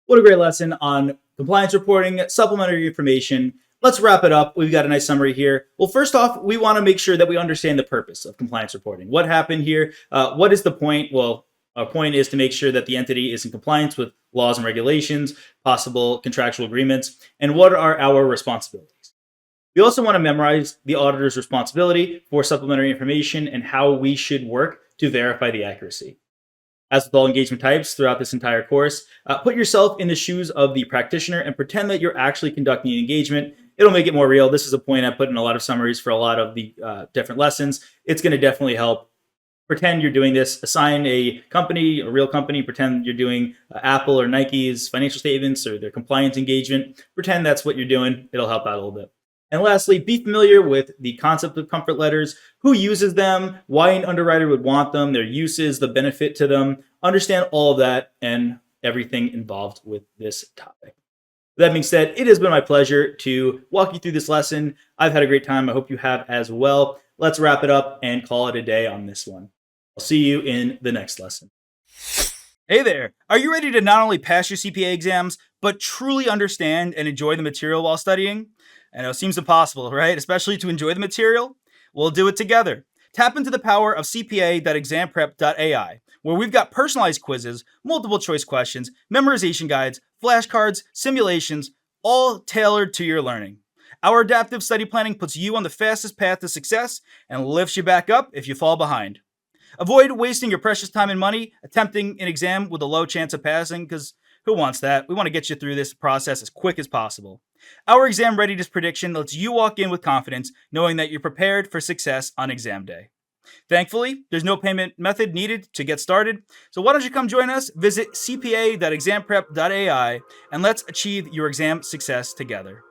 What a great lesson on compliance reporting, supplementary information. Let's wrap it up. We've got a nice summary here. Well, first off, we want to make sure that we understand the purpose of compliance reporting. What happened here? What is the point? Well, our point is to make sure that the entity is in compliance with laws and regulations, possible contractual agreements, and what are our responsibilities. We also want to memorize the auditor's responsibility for supplementary information and how we should work to verify the accuracy. As with all engagement types throughout this entire course, put yourself in the shoes of the practitioner and pretend that you're actually conducting an engagement. It'll make it more real. This is a point I put in a lot of summaries for a lot of the different lessons. It's going to definitely help. Pretend you're doing this. Assign a company, a real company. Pretend you're doing Apple or Nike's financial statements or their compliance engagement. Pretend that's what you're doing. It'll help out a little bit. And lastly, be familiar with the concept of comfort letters, who uses them, why an underwriter would want them, their uses, the benefit to them. Understand all of that and everything involved with this topic. With that being said, it has been my pleasure to walk you through this lesson. I've had a great time. I hope you have as well. Let's wrap it up and call it a day on this one. I'll see you in the next lesson. Hey there. Are you ready to not only pass your CPA exams, but truly understand and enjoy the material while studying? I know it seems impossible, right? Especially to enjoy the material. We'll do it together. Tap into the power of cpa.examprep.ai, where we've got personalized quizzes, multiple choice questions, memorization guides, flashcards, simulations, all tailored to your learning. Our adaptive study planning puts you on the fastest path to success and lifts you back up if you fall behind. Avoid wasting your precious time and money attempting an exam with a low chance of passing, because who wants that? We want to get you through this process as quick as possible. Our exam readiness prediction lets you walk in with confidence, knowing that you're prepared for success on exam day. Thankfully, there's no payment method needed to get started, so why don't you come join us? Visit cpa.examprep.ai and let's achieve your exam success together.